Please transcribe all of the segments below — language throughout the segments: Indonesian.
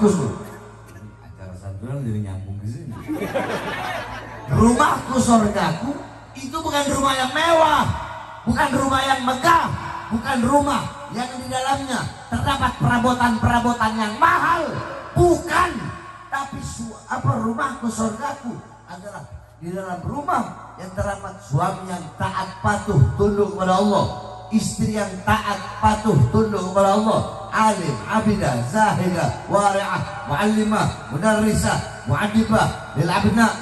rumahku. Acara santunan jadi nyambung ke sini. Rumahku surgaku itu bukan rumah yang mewah, bukan rumah yang megah, bukan rumah yang di dalamnya terdapat perabotan-perabotan yang mahal, bukan. Tapi rumahku surgaku adalah di dalam rumah yang terdapat suami yang taat patuh tunduk kepada Allah, istri yang taat patuh tunduk kepada Allah, alim, abidah, zahidah, wari'ah, muallimah, mudarrisah, mu'adibah, lil abna,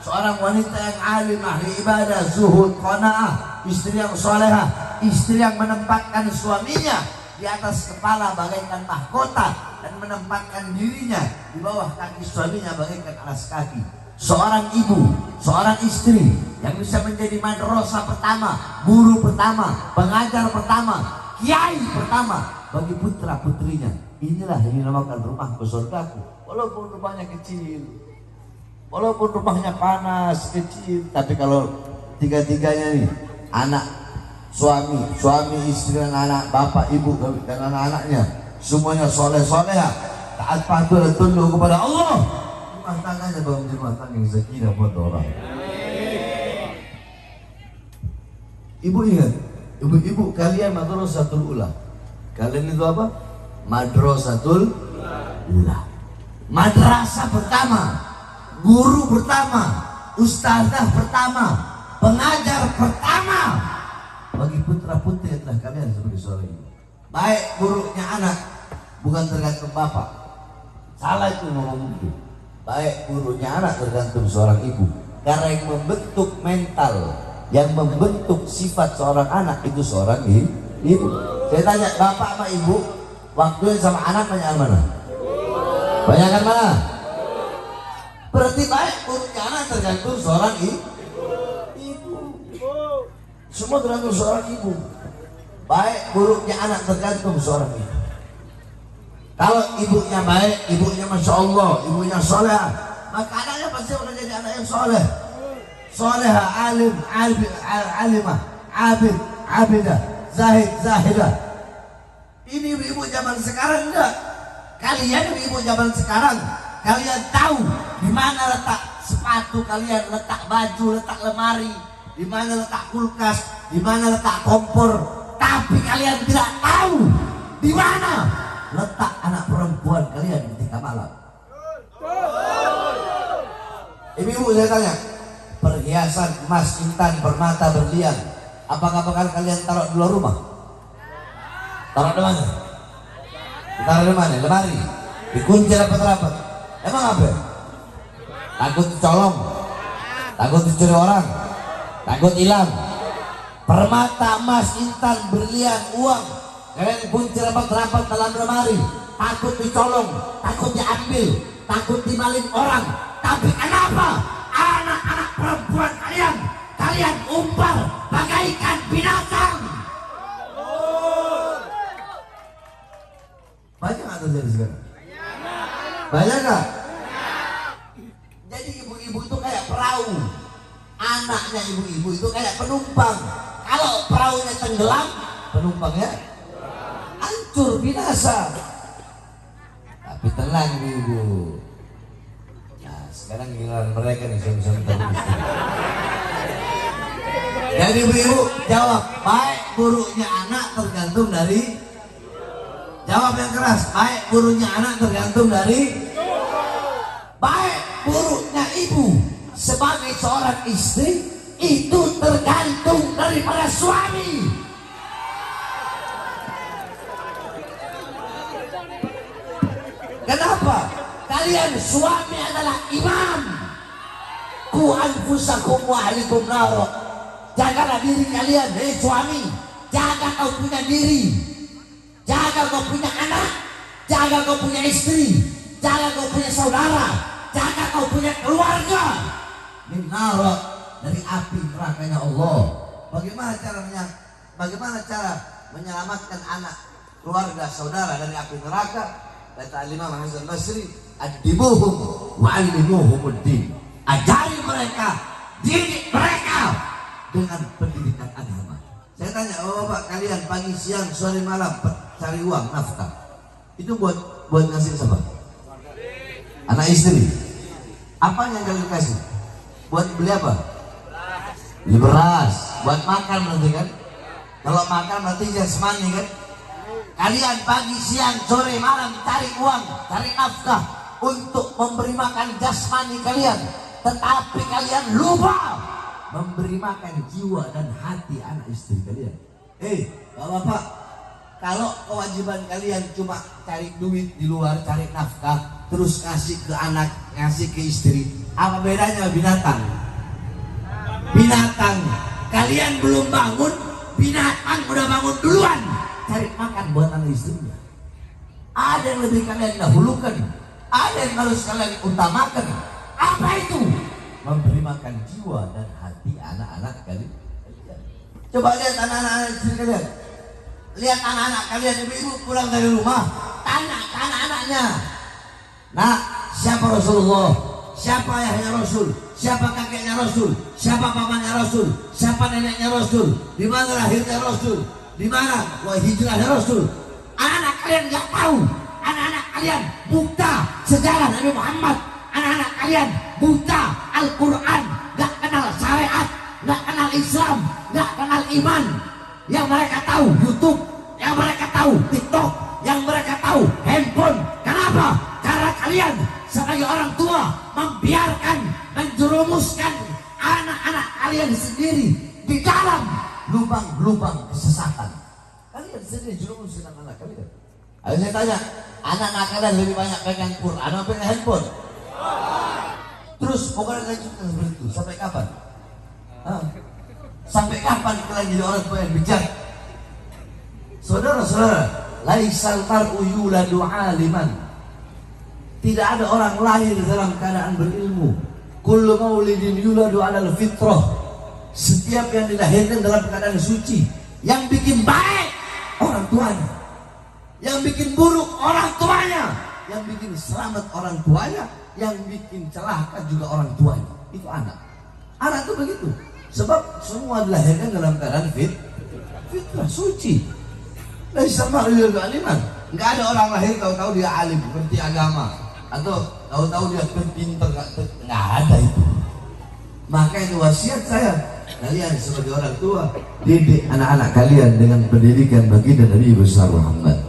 seorang wanita yang alim, ahli ibadah, zuhud, qanaah, istri yang solehah, istri yang menempatkan suaminya di atas kepala bagaikan mahkota dan menempatkan dirinya di bawah kaki suaminya bagaikan alas kaki. Seorang ibu, seorang istri yang bisa menjadi madrasah pertama, guru pertama, pengajar pertama, kiai pertama bagi putra putrinya. Inilah yang dinamakan rumahku surgaku. Walaupun rumahnya kecil, walaupun rumahnya panas kecil, tapi kalau tiga-tiganya nih, anak, suami, istri dan anak, bapak, ibu dan anak-anaknya semuanya soleh-solehah, taat patuh dan tunduk kepada Allah, rumah tangganya bakal menjadi rumah tangga yang sakinah buat orang. Ibu ingat, ibu-ibu kalian madrasatul ula. Kalian itu apa? Madrasatul ula. Madrasah pertama, guru pertama, ustazah pertama, pengajar pertama bagi putra putri adalah kalian sebagai seorang ibu. Baik buruknya anak bukan tergantung bapak, salah itu ngomong begitu. Baik buruknya anak tergantung seorang ibu, karena yang membentuk mental, yang membentuk sifat seorang anak itu seorang ibu. Saya tanya bapak sama ibu, waktunya sama anak banyak mana? Banyakan mana? Berarti baik buruknya anak tergantung seorang ibu. Semua tergantung seorang ibu. Baik buruknya anak tergantung seorang ibu. Kalau ibunya baik, ibunya masya Allah, ibunya soleh, maka anaknya pasti akan jadi anak yang soleh. Soleha, alim, alimah, abid, abidah, zahid, zahidah. Ini ibu-ibu zaman sekarang enggak. Kalian ibu-ibu zaman sekarang, kalian tahu di mana letak sepatu kalian, letak baju, letak lemari, di mana letak kulkas, di mana letak kompor. Tapi kalian tidak tahu di mana letak anak perempuan kalian ketika malam. Ibu-ibu saya tanya, perhiasan emas, intan, permata, berlian, apakah bakal kalian taruh di luar rumah? Taruh di mana? Taruh di mana? Lemari? Dikunci rapat-rapat? Emang apa? Takut dicolong? Takut dicuri orang? Takut hilang? Permata, emas, intan, berlian, uang kalian kunci rapat-rapat dalam lemari, takut dicolong, takut diambil, takut dimaling orang. Tapi kenapa anak-anak perempuan kalian umbar bagaikan binatang? Banyak nggak terjadi sekarang? Banyak nggak? Jadi ibu-ibu itu kayak perahu, anaknya ibu-ibu itu kayak penumpang. Kalau perahunya tenggelam, penumpangnya hancur, binasa. Tapi tenang ibu. Nah sekarang giliran mereka nih bisa terus. Jadi ibu-ibu jawab, baik buruknya anak tergantung dari. Jawab yang keras, baik buruknya anak tergantung dari. Baik buruknya ibu sebagai seorang istri itu tergantung daripada suami. Kenapa? Kalian suami adalah imam. Ku anfusakum wa ahlikum nar. Jagalah diri kalian, suami. Jaga kau punya diri. Jaga kau punya anak. Jaga kau punya istri. Jaga kau punya saudara. Jaga kau punya keluarga. Min nar, dari api nerakanya Allah. Bagaimana cara menyelamatkan anak, keluarga, saudara dari api neraka? Kata Imam Hasan Basri, adibuhum wa alimuhumuddin. Ajari mereka, didik mereka dengan pendidikan agama. Saya tanya, bapak kalian pagi, siang, sore, malam cari uang nafkah, itu buat ngasih siapa? Anak istri. Apa yang kalian kasih? Buat beli apa? Beli beras. Buat makan nanti kan? Kalau makan berarti jasmani kan? Kalian pagi, siang, sore, malam cari uang, cari nafkah untuk memberi makan jasmani kalian. Tetapi kalian lupa memberi makan jiwa dan hati anak istri kalian. Bapak-bapak, kalau kewajiban kalian cuma cari duit di luar, cari nafkah, terus kasih ke anak, ngasih ke istri, apa bedanya binatang? Binatang, kalian belum bangun, binatang udah bangun duluan cari makan buat anak istrinya. Ada yang lebih kalian dahulukan, ada yang harus kalian utamakan. Apa itu? Memberi makan jiwa dan hati anak-anak kalian. Coba lihat anak-anak istri kalian, lihat anak-anak kalian. Ibu-ibu pulang dari rumah, tanya ke anak-anaknya, nah, siapa Rasulullah? Siapa ayahnya Rasul? Siapa kakeknya Rasul? Siapa pamannya Rasul? Siapa neneknya Rasul? Di mana lahirnya Rasul? Di mana hijrahnya Rasul? Anak-anak kalian nggak tahu. Anak-anak kalian buta sejarah Nabi Muhammad. Anak-anak kalian buta Al-Quran, nggak kenal syariat, nggak kenal Islam, nggak kenal iman. Yang mereka tahu YouTube, yang mereka tahu TikTok, yang mereka tahu handphone. Kenapa? Karena kalian sebagai orang tua membiarkan, menjerumuskan anak-anak kalian sendiri di dalam lubang-lubang kesesatan. Kalian sendiri jerumuskan anak kalian. Ayo saya tanya, anak-anak kalian lebih banyak pegang Quran atau pegang handphone? Terus pokoknya lanjutkan seperti itu sampai kapan? Sampai kapan kalian jadi orang tua yang bijak? Saudara-saudara, laisal mar'u yuladu aliman. Tidak ada orang lahir dalam keadaan berilmu. Kullu maulidin yuladu alal fitrah. Setiap yang dilahirkan dalam keadaan suci. Yang bikin baik orang tuanya, yang bikin buruk orang tuanya, yang bikin selamat orang tuanya, yang bikin celaka juga orang tuanya. Itu anak. Anak itu begitu. Sebab semua dilahirkan dalam keadaan fitrah suci. Laisal mar'u yuladu aliman. Enggak ada orang lahir tahu-tahu dia alim, ngerti agama, atau tahu-tahu dia pintar, nggak ada itu. Maka itu wasiat saya, kalian sebagai orang tua, didik anak-anak kalian dengan pendidikan baginda Nabi besar Muhammad.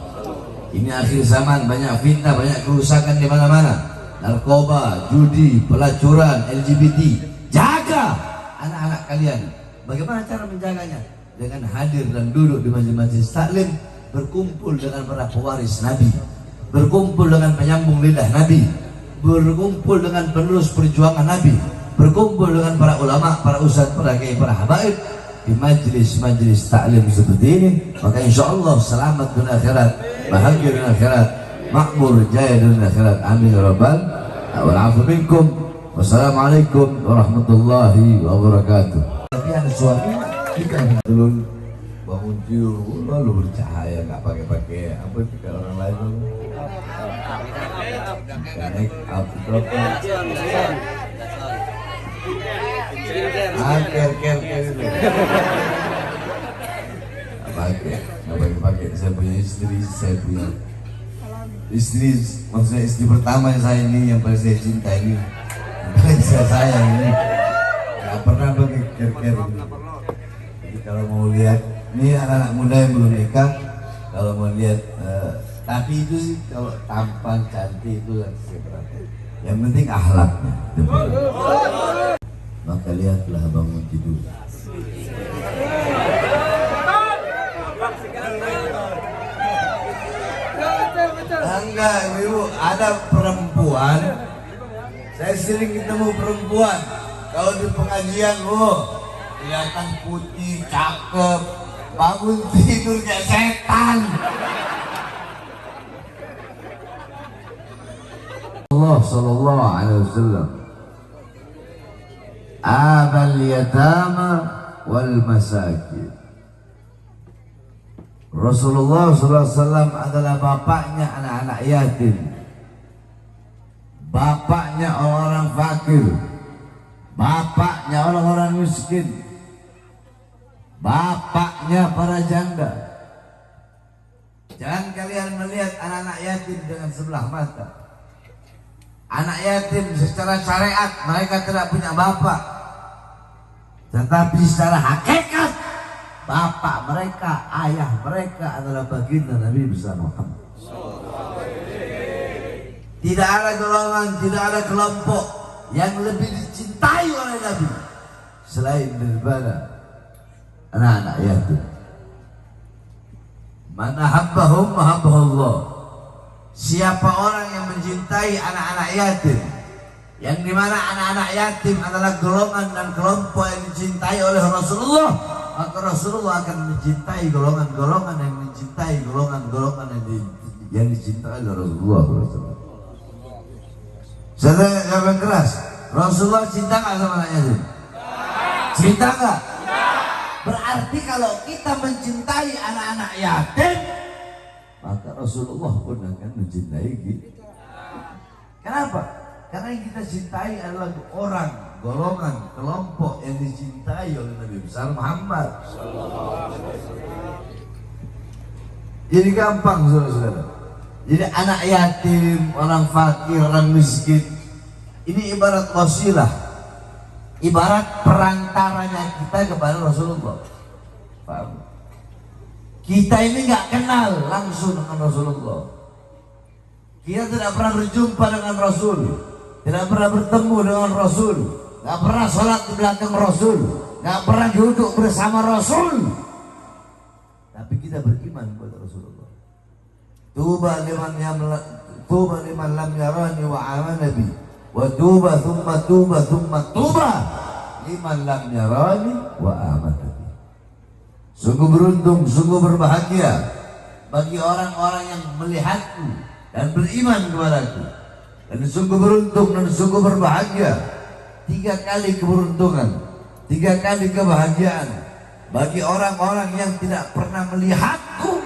Ini akhir zaman, banyak fitnah, banyak kerusakan di mana-mana, narkoba, judi, pelacuran, LGBT. Jaga anak-anak kalian. Bagaimana cara menjaganya? Dengan hadir dan duduk di majelis taklim, berkumpul dengan para pewaris Nabi, berkumpul dengan penyambung lidah Nabi, berkumpul dengan penerus perjuangan Nabi, berkumpul dengan para ulama, para ustadz, para kiai, para habaib di majelis-majelis taklim seperti ini. Maka insya Allah selamat dunia akhirat, bahagia dunia akhirat, makmur jaya dunia akhirat. Amin ya rabbal alamin. Minkum. Wassalamualaikum warahmatullahi wabarakatuh. Tapi ada suami kita belum bangun tidur lalu bercahaya, nggak pakai apa jika orang lain naik apa ker itu pakai. Saya punya istri, maksudnya istri pertama yang saya ini, yang paling saya cinta ini, yang paling saya sayang ini, nggak pernah pakai ker ini. Jadi kalau mau lihat ini anak-anak muda yang belum nikah, kalau mau lihat tapi itu sih kalau tampan cantik itu yang saya perhatikan. Yang penting akhlaknya. Maka lihatlah bangun tidur. Enggak, ibu, ada perempuan. Saya sering ketemu perempuan. Kalau di pengajian, kelihatan putih, cakep, bangun tidur kayak setan. Allah sallallahu alaihi wasallam abal yatama wal masakin. Rasulullah sallallahu alaihi wasallam adalah bapaknya anak-anak yatim, bapaknya orang-orang fakir, bapaknya orang-orang miskin, bapaknya para janda. Jangan kalian melihat anak-anak yatim dengan sebelah mata. Anak yatim secara syariat mereka tidak punya bapak, tetapi secara hakikat bapak mereka, ayah mereka adalah baginda Nabi besar Muhammad. Tidak ada golongan, tidak ada kelompok yang lebih dicintai oleh Nabi selain daripada anak-anak yatim. Man ahabbahum ahabbahallah. Siapa orang yang mencintai anak-anak yatim, yang dimana anak-anak yatim adalah golongan dan kelompok yang dicintai oleh Rasulullah, maka Rasulullah akan mencintai golongan-golongan yang mencintai golongan-golongan yang dicintai oleh Rasulullah. Saudara yang keras, Rasulullah cinta nggak sama anak yatim? Cinta nggak? Berarti kalau kita mencintai anak-anak yatim, maka Rasulullah pun akan mencintai kita. Kenapa? Karena yang kita cintai adalah orang, golongan, kelompok yang dicintai oleh Nabi besar Muhammad. Jadi gampang saudara-saudara. Jadi anak yatim, orang fakir, orang miskin, ini ibarat wasilah, ibarat perantaranya kita kepada Rasulullah. Paham? Kita ini nggak kenal langsung dengan Rasulullah. Kita tidak pernah berjumpa dengan Rasul, tidak pernah bertemu dengan Rasul, nggak pernah sholat di belakang Rasul, nggak pernah duduk bersama Rasul. Tapi kita beriman kepada Rasulullah. Tuba liman lam yarani wa amana bi, wa tuba thumma liman lam yarani wa amana bi. Sungguh beruntung, sungguh berbahagia bagi orang-orang yang melihatku dan beriman kepadaku. Dan sungguh beruntung dan sungguh berbahagia, 3 kali keberuntungan, 3 kali kebahagiaan bagi orang-orang yang tidak pernah melihatku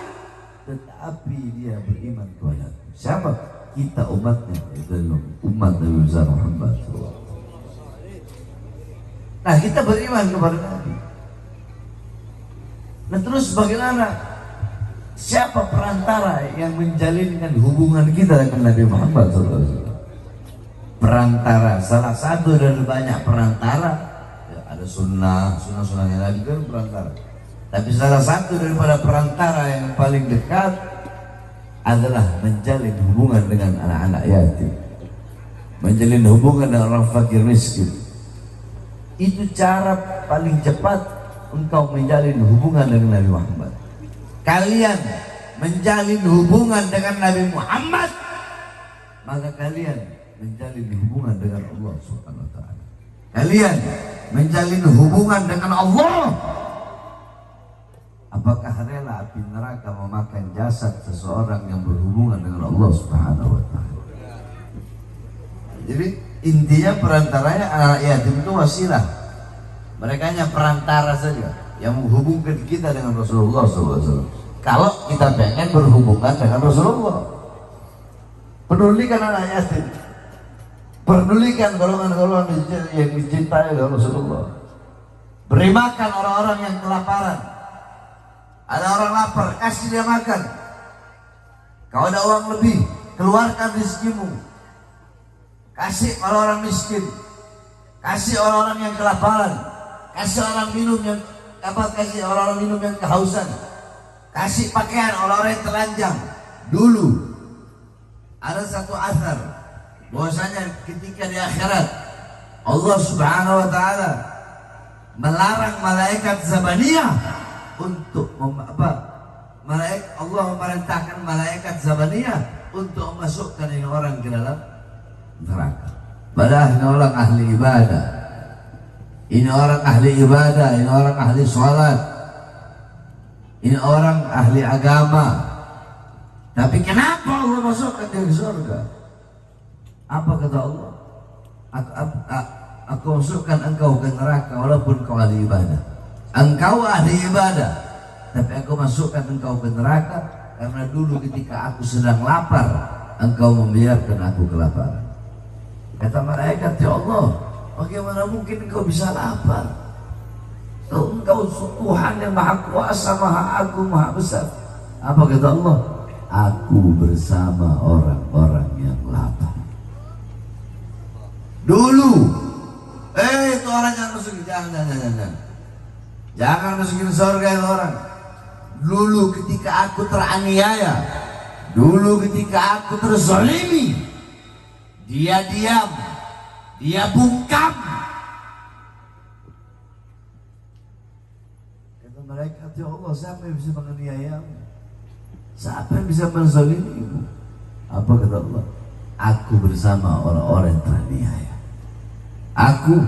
tetapi dia beriman kepadaku. Siapa? Kita umatnya, itu umat Nabi besar Muhammad. Nah, kita beriman kepada Nabi. Nah, terus bagaimana? Siapa perantara yang menjalinkan hubungan kita dengan Nabi Muhammad SAW? Perantara, salah satu dari banyak perantara. Ya, ada sunnah-sunnahnya Nabi kan perantara. Tapi salah satu daripada perantara yang paling dekat adalah menjalin hubungan dengan anak-anak yatim, menjalin hubungan dengan orang fakir miskin. Itu cara paling cepat engkau menjalin hubungan dengan Nabi Muhammad. Kalian menjalin hubungan dengan Nabi Muhammad, maka kalian menjalin hubungan dengan Allah Subhanahu wa taala. Kalian menjalin hubungan dengan Allah. Apakah rela api neraka memakan jasad seseorang yang berhubungan dengan Allah Subhanahu wa taala? Jadi intinya perantaranya anak yatim itu wasilah. Mereka hanya perantara saja yang menghubungkan kita dengan Rasulullah SAW. Kalau kita pengen berhubungan dengan Rasulullah, pedulikan anak yatim, pedulikan golongan-golongan yang dicintai oleh Rasulullah. Beri makan orang-orang yang kelaparan. Ada orang lapar, kasih dia makan. Kalau ada uang lebih, keluarkan rezekimu. Kasih orang-orang miskin, kasih orang-orang yang kelaparan, kasih orang-orang minum yang kehausan, kasih pakaian orang-orang yang telanjang. Dulu ada satu asar bahwasanya ketika di akhirat Allah Subhanahu wa taala melarang malaikat Zabaniyah untuk Allah memerintahkan malaikat Zabaniyah untuk memasukkan ini orang ke dalam neraka. Padahal ini orang ahli ibadah, ini orang ahli ibadah, ini orang ahli sholat, ini orang ahli agama. Tapi kenapa Allah masukkan dia ke surga? Apa kata Allah? Aku masukkan engkau ke neraka walaupun kau ahli ibadah. Engkau ahli ibadah, tapi aku masukkan engkau ke neraka karena dulu ketika aku sedang lapar, engkau membiarkan aku kelaparan. Kata malaikat, ya Allah, bagaimana mungkin engkau bisa lapar? Engkau Tuhan yang maha kuasa, maha agung, maha besar. Apa kata Allah? Aku bersama orang-orang yang lapar. Dulu, itu orang jangan masuk, jangan masukin surga itu orang. Dulu ketika aku teraniaya, dulu ketika aku terzalimi, dia diam, dia bungkam. Kata malaikat, ya Allah, siapa yang bisa menganiayamu? Siapa yang bisa menzalimimu? Apa kata Allah? Aku bersama orang-orang yang teraniaya. Aku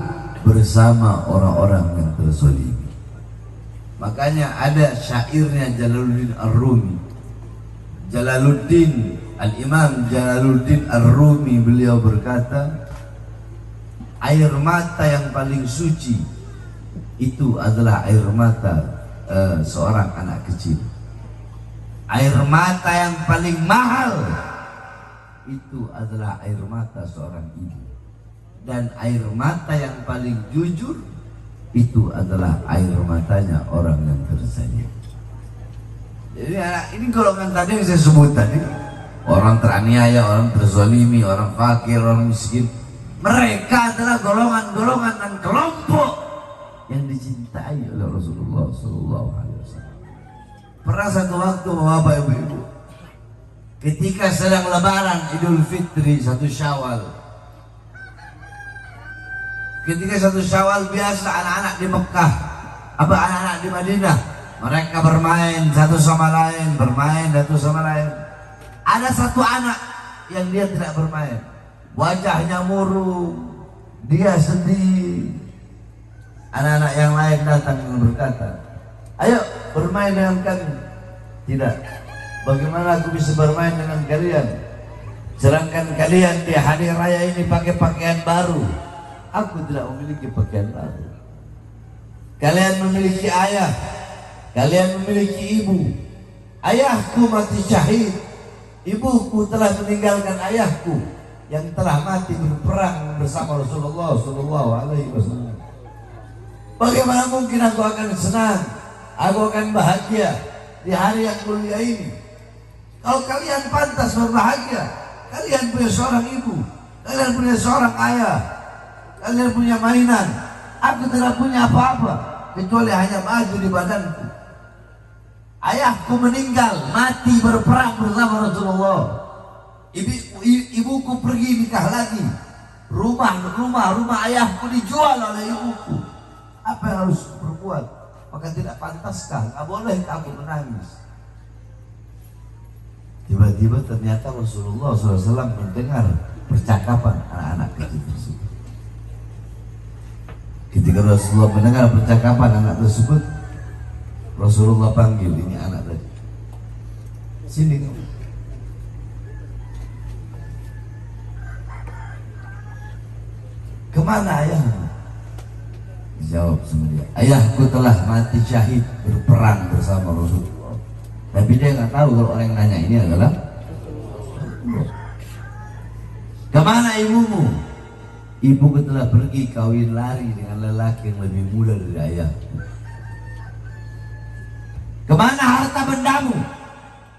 bersama orang-orang yang terzalimi. Makanya ada syairnya Jalaluddin Ar-Rumi. Al-Imam Jalaluddin Ar-Rumi, beliau berkata, air mata yang paling suci itu adalah air mata seorang anak kecil. Air mata yang paling mahal itu adalah air mata seorang ibu. Dan air mata yang paling jujur itu adalah air matanya orang yang terzalimi. Jadi ini golongan tadi yang saya sebut tadi, orang teraniaya, orang terzalimi, orang fakir, orang miskin, mereka adalah golongan-golongan dan kelompok yang dicintai oleh Rasulullah SAW. Pernah satu waktu Bapak Ibu, ketika sedang lebaran Idul Fitri 1 Syawal, ketika 1 Syawal biasa anak-anak di Mekah, anak-anak di Madinah, mereka bermain satu sama lain, Ada satu anak yang dia tidak bermain, wajahnya murung, dia sedih. Anak-anak yang lain datang dan berkata, ayo bermain dengan kami. Tidak, bagaimana aku bisa bermain dengan kalian, sedangkan kalian di hari raya ini pakai pakaian baru. Aku tidak memiliki pakaian baru. Kalian memiliki ayah, kalian memiliki ibu. Ayahku mati syahid, ibuku telah meninggalkan ayahku yang telah mati berperang bersama Rasulullah SAW. Bagaimana mungkin aku akan senang, aku akan bahagia di hari yang mulia ini? Kalau kalian pantas berbahagia, kalian punya seorang ibu, kalian punya seorang ayah, kalian punya mainan. Aku tidak punya apa-apa kecuali hanya baju di badanku. Ayahku meninggal, mati berperang bersama Rasulullah. Ibuku pergi nikah lagi. Rumah ayahku dijual oleh ibuku. Apa yang harus berbuat? Maka tidak pantaskah? Tidak boleh aku menangis. Tiba-tiba ternyata Rasulullah SAW mendengar percakapan anak-anak kecil tersebut. Ketika Rasulullah mendengar percakapan anak tersebut, Rasulullah panggil ini anak tadi. Sini kamu. Kemana ayahmu? Dijawab sama dia, ayahku telah mati syahid berperang bersama Rasulullah. Tapi dia nggak tahu kalau orang yang nanya ini adalah Rasulullah. Kemana ibumu? Ibuku telah pergi kawin lari dengan lelaki yang lebih muda dari ayahku. Kemana harta bendamu?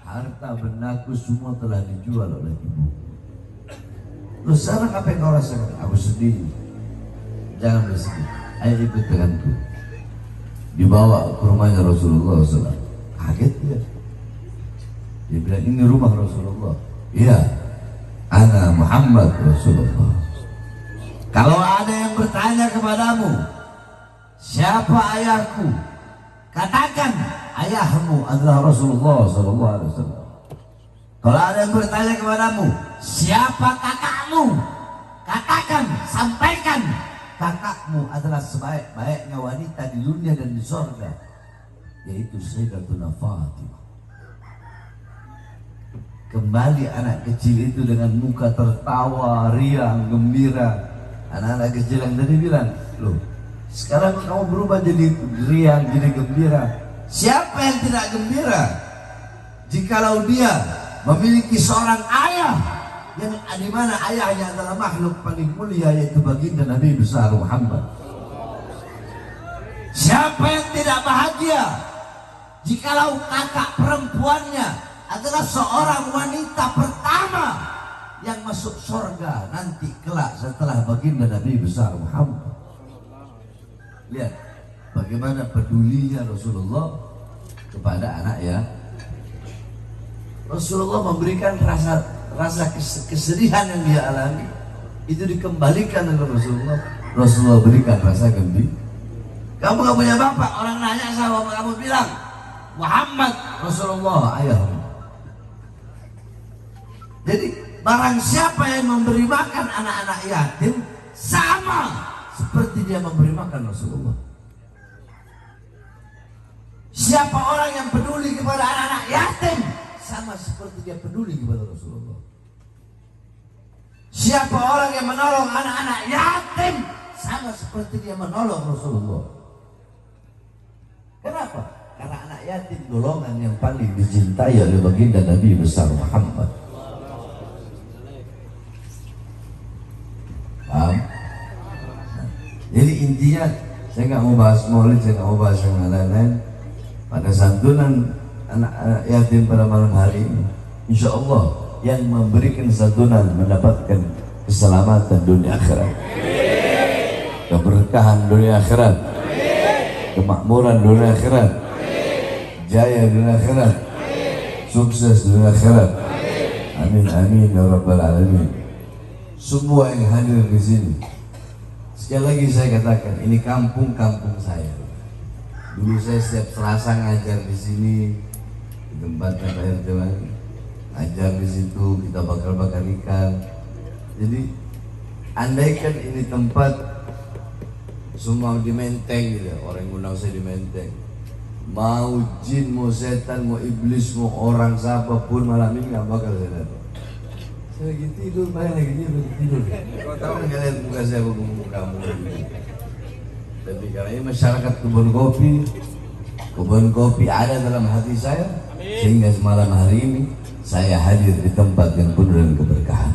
Harta bendaku semua telah dijual oleh ibu. Terus sekarang apa yang kau rasakan? Aku sedih. Jangan bersedih, ayo ikut denganku. Dibawa ke rumahnya Rasulullah SAW. Kaget dia. Dia bilang, ini rumah Rasulullah. Iya, ana Muhammad Rasulullah. Kalau ada yang bertanya kepadamu, siapa ayahku? Katakan, ayahmu adalah Rasulullah SAW. Kalau ada yang bertanya kepadamu, siapa kakakmu? Katakan, sampaikan, kakakmu adalah sebaik-baiknya wanita di dunia dan di surga, yaitu Sayyidatuna Fatimah. Kembali anak kecil itu dengan muka tertawa, riang, gembira. Anak-anak kecil yang tadi bilang, loh, sekarang kamu berubah jadi riang, jadi gembira. Siapa yang tidak gembira jikalau dia memiliki seorang ayah yang di mana ayahnya adalah makhluk paling mulia, yaitu baginda Nabi besar Muhammad. Siapa yang tidak bahagia jikalau kakak perempuannya adalah seorang wanita pertama yang masuk surga nanti kelak setelah baginda Nabi besar Muhammad. Lihat bagaimana pedulinya Rasulullah kepada anak ya. Rasulullah memberikan rasa kesedihan yang dia alami itu dikembalikan oleh Rasulullah. Rasulullah berikan rasa gembira. Kamu gak punya bapak, orang nanya sama kamu bilang Muhammad, Rasulullah ayahmu. Jadi barang siapa yang memberi makan anak-anak yatim sama seperti dia memberi makan Rasulullah. Siapa orang yang peduli kepada anak-anak yatim sama seperti dia peduli kepada Rasulullah. Siapa orang yang menolong anak-anak yatim sama seperti dia menolong Rasulullah. Kenapa? Karena anak yatim golongan yang paling dicintai oleh baginda Nabi besar Muhammad. Paham? Jadi intinya saya nggak mau bahas maulid, saya nggak mau bahas yang lain-lain. Pada santunan anak yatim pada malam hari ini, insya Allah yang memberikan santunan mendapatkan keselamatan dunia akhirat, keberkahan dunia akhirat, kemakmuran dunia akhirat, jaya dunia akhirat, sukses dunia akhirat. Amin amin ya rabbal alamin. Semua yang hadir di sini, sekali lagi saya katakan, ini kampung-kampung saya. Dulu saya setiap Selasa ngajar di sini, di tempatnya Pak RT, ngajar di situ, kita bakar-bakar ikan. Jadi andaikan ini tempat semua di Menteng gitu, orang yang undang saya di Menteng, mau jin, mau setan, mau iblis, mau orang siapapun malam ini nggak bakal saya datang. Saya lagi tidur, Pak, lagi tidur. Kau tahu nggak lihat muka saya bengong kamu? Tapi karena ini masyarakat kebun kopi ada dalam hati saya, sehingga semalam hari ini saya hadir di tempat yang penuh dengan keberkahan.